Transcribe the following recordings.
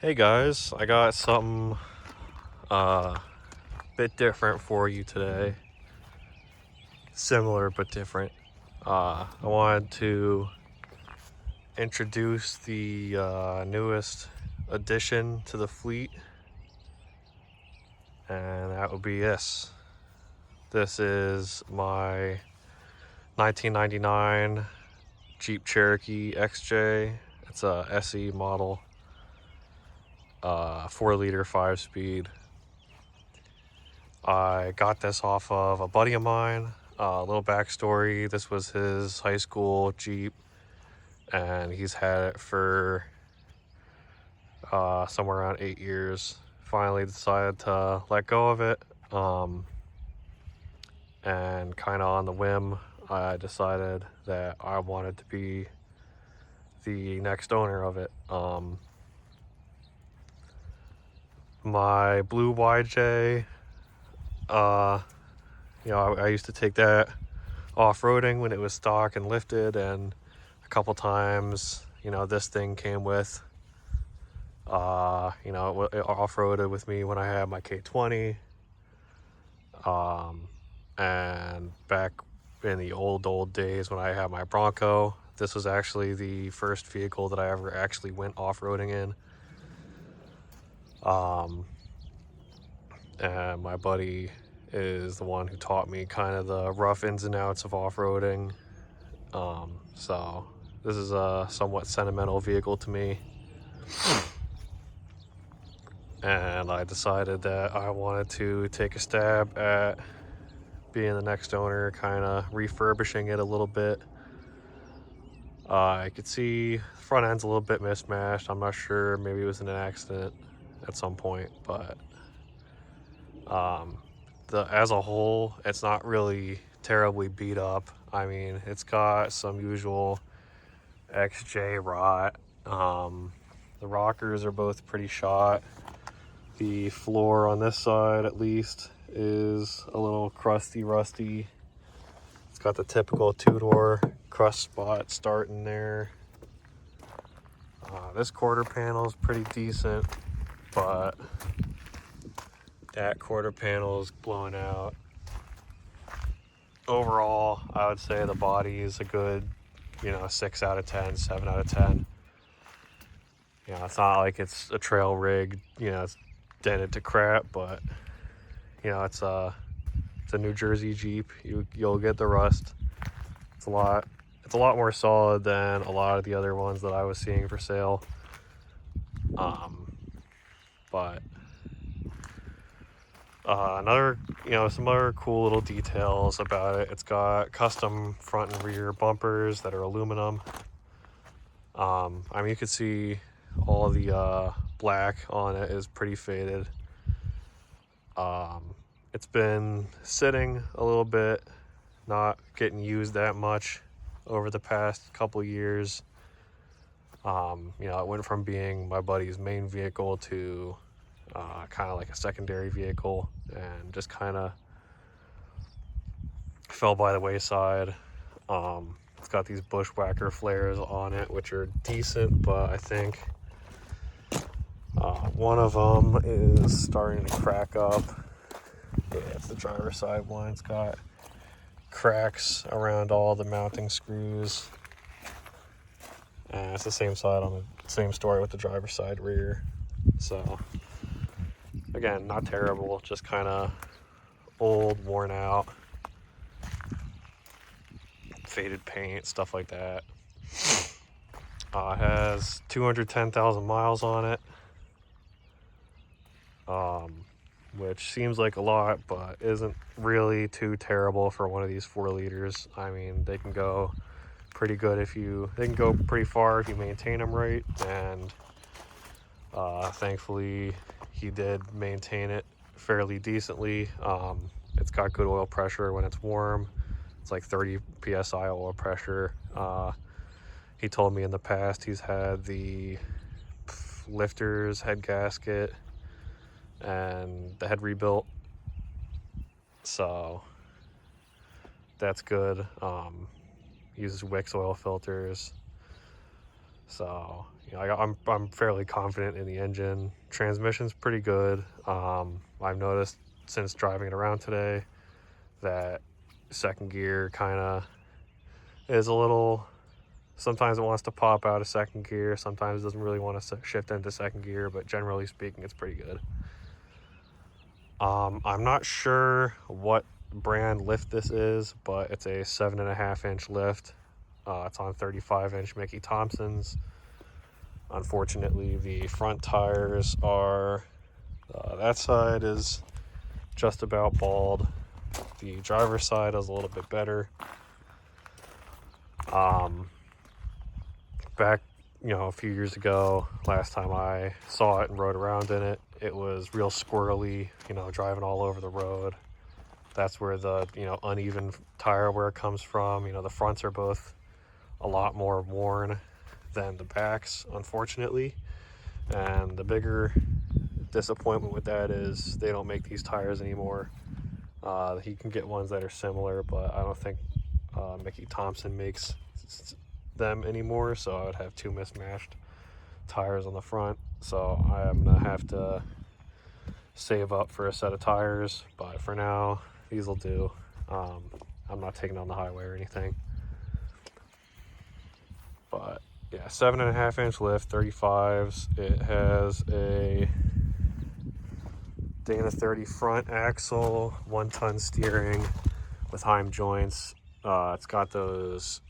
Hey guys, I got something bit different for you today. Similar but different. I wanted to introduce the newest addition to the fleet, and that would be this. This is my 1999 Jeep Cherokee XJ. It's a SE model, 4-liter 5-speed. I got this off of a buddy of mine. A little backstory: this was his high school Jeep, and he's had it for somewhere around 8 years. Finally decided to let go of it, and kind of on the whim, I decided that I wanted to be the next owner of it. My blue YJ, I used to take that off-roading when it was stock and lifted, and a couple times, this thing came with, it off-roaded with me when I had my K20. And back in the old days when I had my Bronco, this was actually the first vehicle that I ever actually went off-roading in. And my buddy is the one who taught me kind of the rough ins and outs of off-roading. So this is a somewhat sentimental vehicle to me. And I decided that I wanted to take a stab at being the next owner, kind of refurbishing it a little bit. I could see the front end's a little bit mismatched. I'm not sure, maybe it was in an accident at some point, but as a whole, it's not really terribly beat up. I mean, it's got some usual XJ rot. The rockers are both pretty shot. The floor on this side, at least, is a little crusty, rusty. It's got the typical two-door crust spot starting there. This quarter panel is pretty decent, but that quarter panel is blowing out. Overall, I would say the body is a good, 6 out of 10, 7 out of 10. It's not like it's a trail rig, it's dented to crap, but it's a New Jersey Jeep. You'll get the rust. It's a lot more solid than a lot of the other ones that I was seeing for sale. But some other cool little details about it. It's got custom front and rear bumpers that are aluminum. You could see all of the black on it is pretty faded. It's been sitting a little bit, not getting used that much over the past couple years. It went from being my buddy's main vehicle to kind of like a secondary vehicle, and just kind of fell by the wayside. It's got these bushwhacker flares on it, which are decent, but I think one of them is starting to crack up. Yeah, it's the driver's side one. It's got cracks around all the mounting screws. And it's the same side on the same story with the driver's side rear. So again, not terrible, just kind of old, worn out, faded paint, stuff like that. It has 210,000 miles on it, which seems like a lot, but isn't really too terrible for one of these 4 liters. I mean, they can go pretty good they can go pretty far if you maintain them right, and thankfully he did maintain it fairly decently. It's got good oil pressure when it's warm. It's like 30 psi oil pressure. He told me in the past he's had the lifters, head gasket, and the head rebuilt, so that's good. Uses Wix oil filters, so you know, I'm fairly confident in the engine. Transmission's pretty good. I've noticed since driving it around today that second gear kind of is a little, sometimes it wants to pop out of second gear, sometimes it doesn't really want to shift into second gear, but generally speaking it's pretty good. I'm not sure what brand lift this is, but it's a 7.5-inch lift. It's on 35-inch Mickey Thompsons. Unfortunately, the front tires are, that side is just about bald. The driver's side is a little bit better. Back, you know, a few years ago, last time I saw it and rode around in it, it was real squirrely, you know, driving all over the road. That's where the, you know, uneven tire wear comes from. You know, the fronts are both a lot more worn than the backs, unfortunately. And the bigger disappointment with that is they don't make these tires anymore. You can get ones that are similar, but I don't think Mickey Thompson makes them anymore, so I would have two mismatched tires on the front. So I'm gonna have to save up for a set of tires, but for now these will do. I'm not taking it on the highway or anything, but yeah, 7.5-inch lift, 35s. It has a Dana 30 front axle, 1-ton steering with Heim joints. It's got those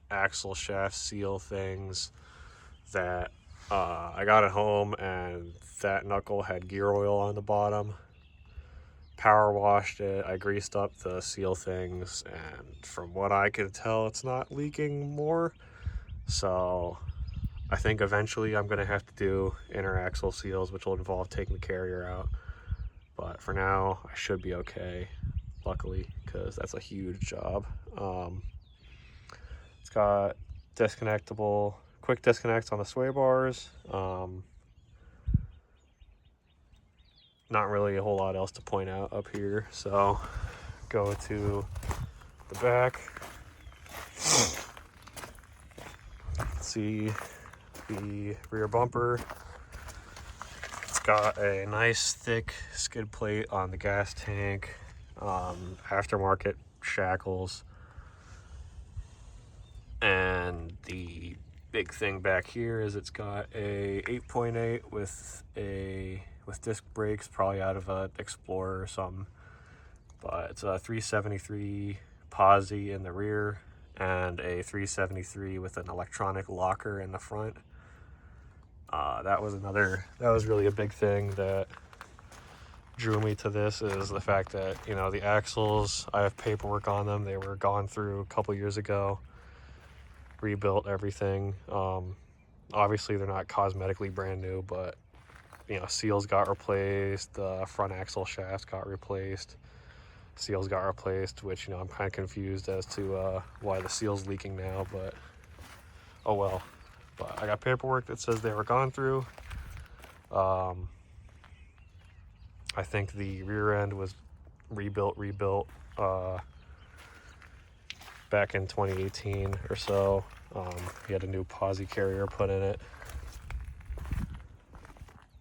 axle shaft seal things that I got at home, and that knuckle had gear oil on the bottom. Power washed it, I greased up the seal things, and from what I could tell, it's not leaking more. So I think eventually I'm going to have to do inner axle seals, which will involve taking the carrier out. But for now, I should be okay, luckily, because that's a huge job. It's got disconnectable, quick disconnects on the sway bars. Not really a whole lot else to point out up here. So go to the back. See the rear bumper. It's got a nice thick skid plate on the gas tank, aftermarket shackles, and the big thing back here is it's got a 8.8 with disc brakes, probably out of a Explorer or something, but it's a 373 posi in the rear and a 373 with an electronic locker in the front. That was really a big thing that drew me to this, is the fact that, you know, the axles, I have paperwork on them. They were gone through a couple years ago, rebuilt everything. Obviously they're not cosmetically brand new, but, you know, seals got replaced, the front axle shafts got replaced, seals got replaced, which, you know, I'm kind of confused as to why the seal's leaking now, but oh well. But I got paperwork that says they were gone through. I think the rear end was rebuilt back in 2018 or so. He had a new posi carrier put in it.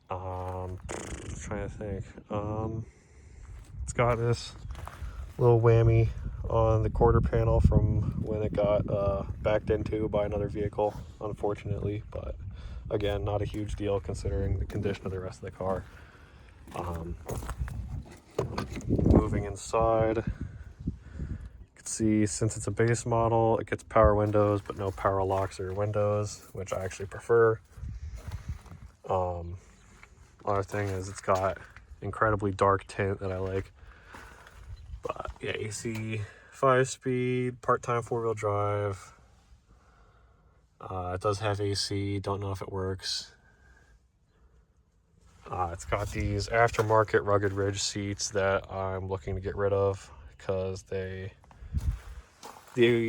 I'm trying to think. It's got this little whammy on the quarter panel from when it got backed into by another vehicle, unfortunately, but again, not a huge deal considering the condition of the rest of the car. Moving inside, you can see, since it's a base model, it gets power windows but no power locks or windows, which I actually prefer. Other thing is it's got incredibly dark tint that I like. But yeah, you see 5-speed, part-time 4-wheel drive. It does have AC, don't know if it works. It's got these aftermarket rugged ridge seats that I'm looking to get rid of because the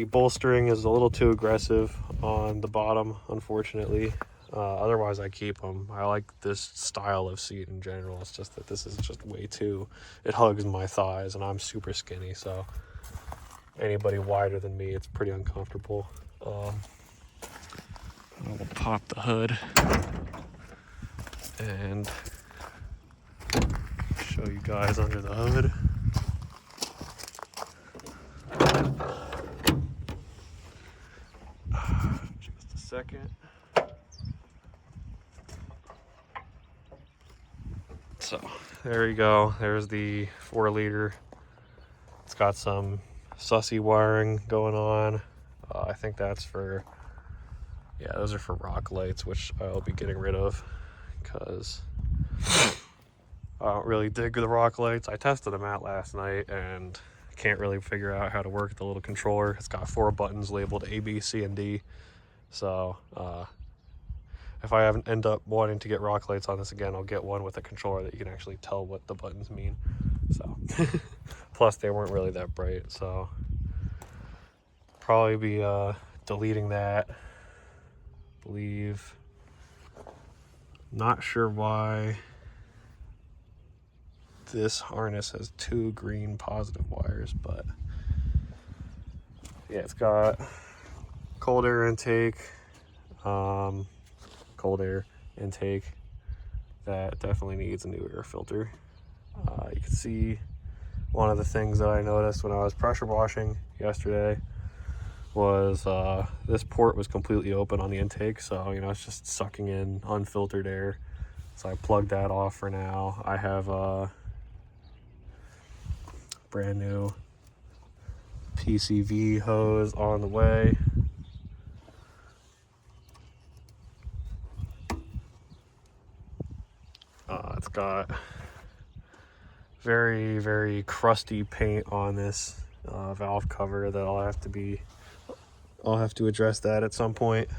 bolstering is a little too aggressive on the bottom, unfortunately. Otherwise I keep them. I like this style of seat in general. It's just that this is just way too, it hugs my thighs and I'm super skinny, so anybody wider than me, it's pretty uncomfortable. I will pop the hood and show you guys under the hood. Just a second. So there you go. There's the 4-liter. It's got some sussy wiring going on. I think that's for, yeah, those are for rock lights, which I'll be getting rid of because I don't really dig the rock lights. I tested them out last night and can't really figure out how to work the little controller. It's got 4 buttons labeled A, B, C, and D. So if I end up wanting to get rock lights on this again, I'll get one with a controller that you can actually tell what the buttons mean. So plus they weren't really that bright, so probably be deleting that. Believe, not sure why this harness has 2 green positive wires, but yeah, it's got cold air intake, that definitely needs a new air filter. You can see one of the things that I noticed when I was pressure washing yesterday was this port was completely open on the intake, so you know it's just sucking in unfiltered air. So I plugged that off for now. I have a brand new PCV hose on the way. It's got very, very crusty paint on this valve cover that I'll have to address that at some point.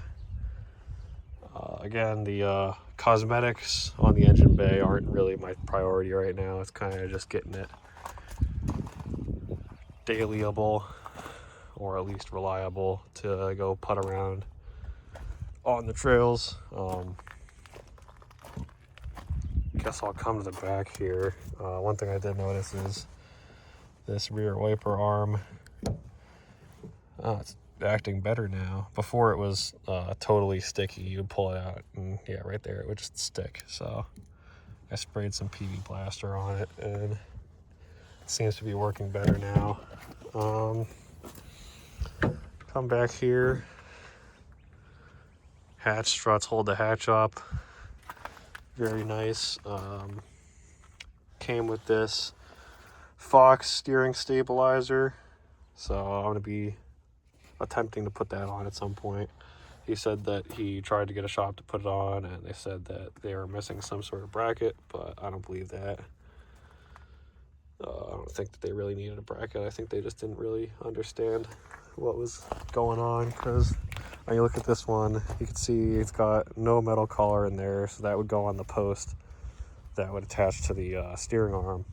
Again, the cosmetics on the engine bay aren't really my priority right now. It's kind of just getting it dailyable, or at least reliable, to go putt around on the trails. Guess I'll come to the back here. One thing I did notice is this rear wiper arm. It's acting better now. Before it was totally sticky. You'd pull it out and yeah, right there it would just stick. So I sprayed some PV Blaster on it and it seems to be working better now. Come back here. Hatch struts hold the hatch up. Very nice. Came with this Fox steering stabilizer, so I'm going to be attempting to put that on at some point. He said that he tried to get a shop to put it on and they said that they were missing some sort of bracket, but I don't believe that. I don't think that they really needed a bracket. I think they just didn't really understand what was going on, because when you look at this one, you can see it's got no metal collar in there, so that would go on the post that would attach to the steering arm,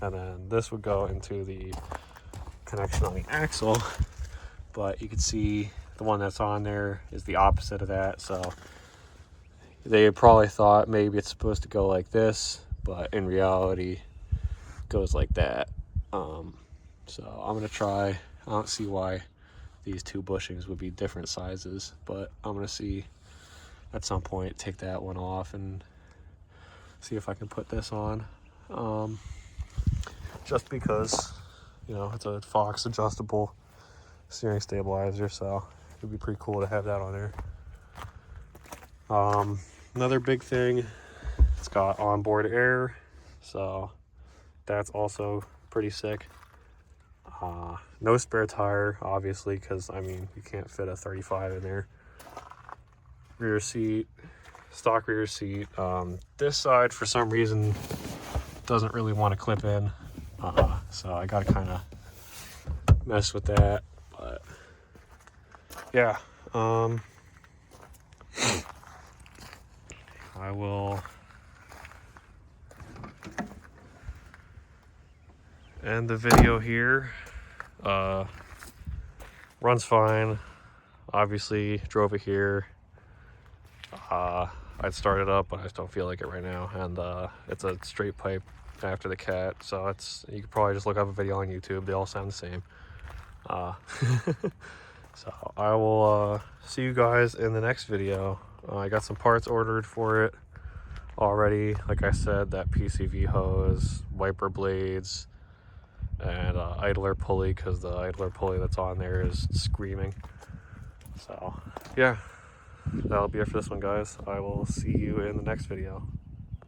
and then this would go into the connection on the axle. But you can see the one that's on there is the opposite of that, so they probably thought maybe it's supposed to go like this, but in reality it goes like that. So I'm gonna try. I don't see why these 2 bushings would be different sizes, but I'm gonna see at some point, take that one off and see if I can put this on. Just because, you know, it's a Fox adjustable steering stabilizer, so it'd be pretty cool to have that on there. Another big thing, it's got onboard air, so that's also pretty sick. No spare tire, obviously, because I mean you can't fit a 35 in there. Rear seat, stock rear seat. This side for some reason doesn't really want to clip in, so I gotta kind of mess with that. But yeah, I will end the video here. Runs fine. Obviously drove it here. I'd start it up, but I just don't feel like it right now. And it's a straight pipe after the cat, so it's, you could probably just look up a video on YouTube. They all sound the same. So I will see you guys in the next video. I got some parts ordered for it already. Like I said, that PCV hose, wiper blades, and idler pulley, because the idler pulley that's on there is screaming. So yeah, that'll be it for this one, guys. I will see you in the next video.